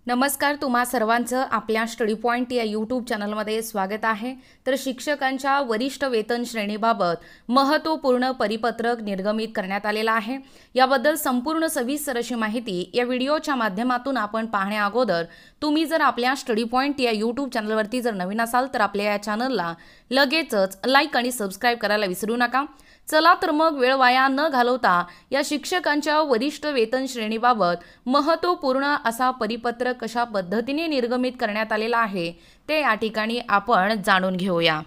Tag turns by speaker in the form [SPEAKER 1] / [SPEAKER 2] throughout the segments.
[SPEAKER 1] नमस्कार, तुम्हा सर्वांचं आपल्या स्टडी पॉइंट या यूट्यूब चॅनलमध्ये स्वागत आहे। तर शिक्षकांच्या वरिष्ठ वेतन श्रेणीबाबत महत्त्वपूर्ण परिपत्रक निर्गमित करण्यात आलेलं आहे। याबद्दल संपूर्ण सविस्तर अशी माहिती या व्हिडिओच्या माध्यमातून आपण पाहण्या अगोदर तुम्ही जर आपल्या स्टडी पॉइंट या यूट्यूब चॅनलवरती जर नवीन असाल तर आपल्या या चॅनलला लगेचच लाईक आणि सबस्क्राइब करायला विसरू नका। चला तर मग वेळ वाया न घालवता या शिक्षकांच्या वरिष्ठ वेतन श्रेणीबाबत महत्त्वपूर्ण असा परिपत्रक कशा पद्धतीने निर्गमित करण्यात आलेला आहे ते या ठिकाणी आपण जाणून घेऊया।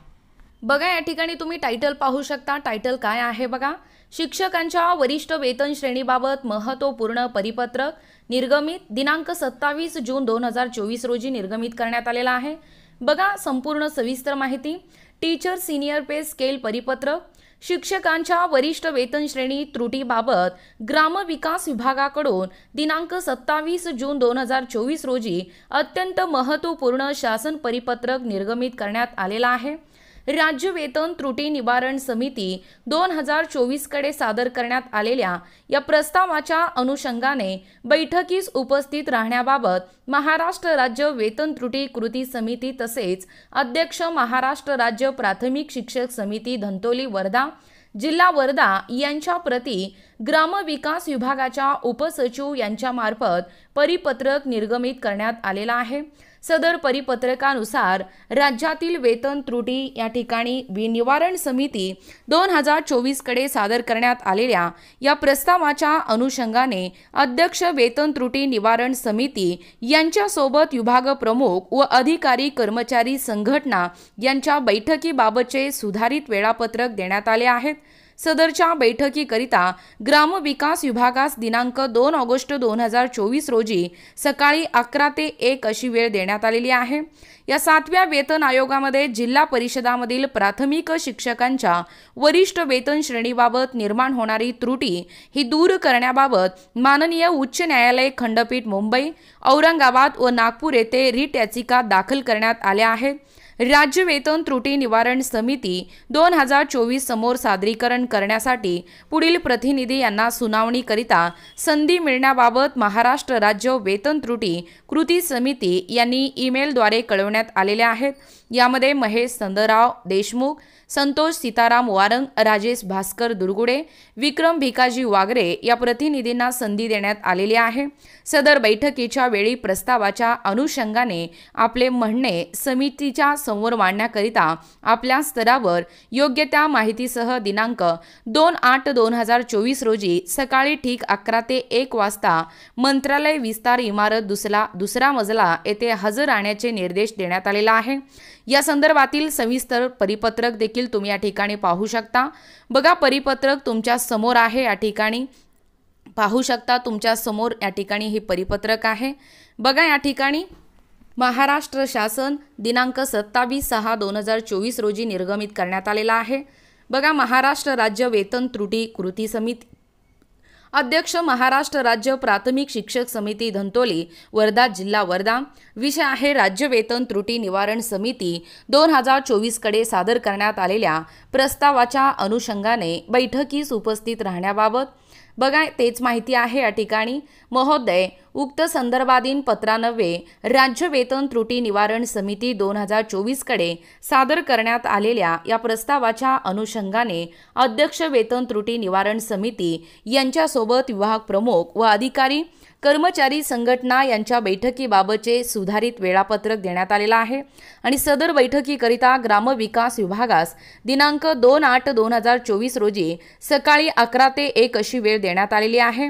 [SPEAKER 1] बघा, या ठिकाणी तुम्ही टायटल पाहू शकता। टायटल काय आहे बघा, शिक्षकांच्या वरिष्ठ वेतन श्रेणीबाबत महत्त्वपूर्ण परिपत्रक निर्गमित दिनांक 27 जून 2024 रोजी निर्गमित करण्यात आलेला आहे। बघा संपूर्ण सविस्तर माहिती। टीचर सीनियर पे स्केल परिपत्रक शिक्षकांच्या वरिष्ठ वेतन श्रेणी त्रुटीबाबत ग्रामविकास विभागाकडून दिनांक 27 जून 2024 रोजी अत्यंत महत्त्वपूर्ण शासन परिपत्रक निर्गमित करण्यात आलेला आहे। राज्य वेतन त्रुटी निवारण समिती 2024 कडे सादर करण्यात आलेल्या या प्रस्तावाच्या अनुषंगाने बैठकीस उपस्थित राहण्याबाबत महाराष्ट्र राज्य वेतन त्रुटी कृती समिती तसेच अध्यक्ष महाराष्ट्र राज्य प्राथमिक शिक्षक समिती धंतोली वर्धा जिल्हा वर्धा यांच्या प्रती ग्रामविकास विभागाच्या उपसचिव यांच्या मार्फत परिपत्रक निर्गमित करण्यात आलेला आहे। सदर परिपत्रकानुसार राज्यातील वेतन त्रुटी या ठिकाणी निवारण समिती 2024 कडे सादर करण्यात आलेल्या या प्रस्तावाच्या अनुषंगाने अध्यक्ष वेतन त्रुटी निवारण समिती यांच्यासोबत विभाग प्रमुख व अधिकारी कर्मचारी संघटना यांच्या बैठकीबाबतचे सुधारित वेळापत्रक देण्यात आले आहेत। सदरच्या बैठकीकरिता ग्रामविकास विभागास दिनांक 2 ऑगस्ट 2024 रोजी सकाळी 11 ते 1 अशी वेळ देण्यात आलेली आहे। या 7व्या वेतन आयोगामध्ये जिल्हा परिषदामधील प्राथमिक शिक्षकांच्या वरिष्ठ वेतन श्रेणीबाबत निर्माण होणारी त्रुटी ही दूर करण्याबाबत माननीय उच्च न्यायालय खंडपीठ मुंबई, औरंगाबाद व नागपूर येथे रिट याचिका दाखल करण्यात आल्या आहेत। राज्य वेतन त्रुटी निवारण समिती 2024 समोर सादरीकरण करण्यासाठी पुढील प्रतिनिधी यांना सुनावणीकरिता संधी मिळण्याबाबत महाराष्ट्र राज्य वेतन त्रुटी कृती समिती यांनी ईमेलद्वारे कळवण्यात आलेले आहेत। यामध्ये महेश संदराव देशमुख, संतोष सीताराम वारंग, राजेश भास्कर दुर्गुडे, विक्रम भिकाजी वागरे या प्रतिनिधींना संधी देण्यात आलेली आहे। सदर बैठकीच्या वेळी प्रस्तावाच्या अनुषंगाने आपले म्हणणे समितीच्या समोर मांडण्याकरिता आपल्या स्तरावर योग्य त्या माहितीसह दिनांक 2/8/2024 रोजी सकाळी ठीक 11 ते 1 वाजता मंत्रालय विस्तार इमारत दुसरा मजला येथे हजर राहण्याचे निर्देश देण्यात आलेला आहे। या संदर्भातील सविस्तर परिपत्रक देखील तुम्ही या ठिकाणी पाहू शकता। बघा, परिपत्रक तुमच्या समोर आहे, या ठिकाणी पाहू शकता। तुमच्या समोर या ठिकाणी हे परिपत्रक आहे। बघा, या ठिकाणी महाराष्ट्र शासन दिनांक 27/6/2024 रोजी निर्गमित करण्यात आलेला आहे। बघा, महाराष्ट्र राज्य वेतन त्रुटी कृती समिती अध्यक्ष महाराष्ट्र राज्य प्राथमिक शिक्षक समिती धंतोली वर्धा जिल्हा वर्धा। विषय आहे राज्य वेतन त्रुटी निवारण समिती 2024 कडे सादर करण्यात आलेल्या प्रस्तावाच्या अनुषंगाने बैठकीस उपस्थित राहण्याबाबत। बघा, तेच माहिती आहे या ठिकाणी। महोदय, उक्त संदर्भाधीन पत्रान्वये राज्य वेतन त्रुटी निवारण समिती 2024 कडे सादर करण्यात आलेल्या या प्रस्तावाच्या अनुषंगाने अध्यक्ष वेतन त्रुटी निवारण समिती यांच्यासोबत विभाग प्रमुख व अधिकारी कर्मचारी संघटना यांच्या बैठकीबाबतचे सुधारित वेळापत्रक देण्यात आलेला आहे आणि सदर बैठकीकरिता ग्रामविकास विभागास दिनांक 2/8/2024 रोजी सकाळी 11 ते 1 अशी वेळ देण्यात आलेली आहे।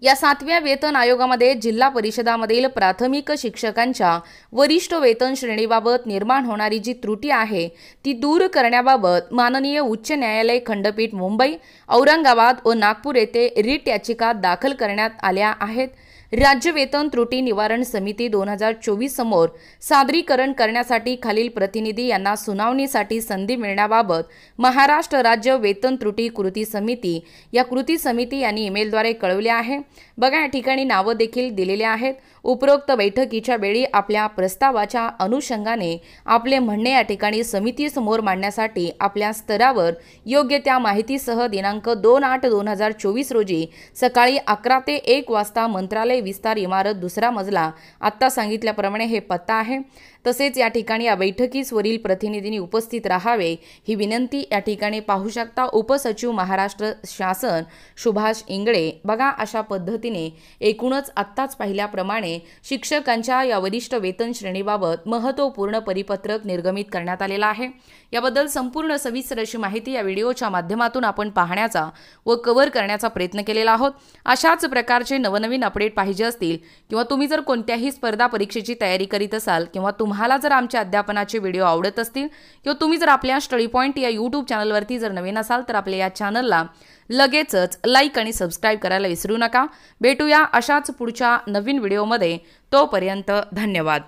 [SPEAKER 1] या 7व्या वेतन आयोगामध्ये जिल्हा परिषदामधील प्राथमिक शिक्षकांच्या वरिष्ठ वेतन श्रेणीबाबत निर्माण होणारी जी त्रुटी आहे ती दूर करण्याबाबत माननीय उच्च न्यायालय खंडपीठ मुंबई, औरंगाबाद व नागपूर येथे रिट याचिका दाखल करण्यात आल्या आहेत। राज्य वेतन त्रुटी निवारण समिती 2024 समोर सादरीकरण करण्यासाठी खालील प्रतिनिधी यांना सुनावणीसाठी संधी मिळण्याबाबत महाराष्ट्र राज्य वेतन त्रुटी कृती समिती या कृती समिती यांनी ईमेलद्वारे कळवले आहे। बघा, या ठिकाणी नावं देखील दिलेले आहेत। उपरोक्त बैठकीच्या वेळी आपल्या प्रस्तावाच्या अनुषंगाने आपले म्हणणे या ठिकाणी समितीसमोर मांडण्यासाठी आपल्या स्तरावर योग्य त्या माहितीसह दिनांक 2/8/2024 रोजी सकाळी 11 ते 1 वाजता मंत्रालय विस्तार इमारत दुसरा मजला आत्ता सांगितल्याप्रमाणे हे पत्ता आहे। तसेच या ठिकाणी या बैठकीस वरील प्रतिनिधींनी उपस्थित राहावे ही विनंती या ठिकाणी पाहू शकता। उपसचिव महाराष्ट्र शासन सुभाष इंगळे। बघा अशा पद्धतीने एकूणच आत्ताच पाहिल्याप्रमाणे शिक्षकांच्या या वरिष्ठ वेतन श्रेणीबाबत महत्त्वपूर्ण परिपत्रक निर्गमित करण्यात आलेला आहे। याबद्दल संपूर्ण सविस्तर अशी माहिती या व्हिडिओच्या माध्यमातून आपण पाहण्याचा व कव्हर करण्याचा प्रयत्न केलेला आहोत। अशाच प्रकारचे नवनवीन अपडेट पाहिजे असतील किंवा तुम्ही जर कोणत्याही स्पर्धा परीक्षेची तयारी करीत असाल किंवा तुम्हाला जर आमच्या अध्यापनाचे व्हिडिओ आवडत असतील किंवा तुम्ही जर आपल्या स्टडी पॉइंट या YouTube चॅनलवरती जर नवीन असाल तर आपल्या या चॅनलला लगेचच लाईक आणि सबस्क्राइब करायला विसरू नका। भेटूया अशाच पुढच्या नवीन व्हिडिओमध्ये। तोपर्यंत धन्यवाद।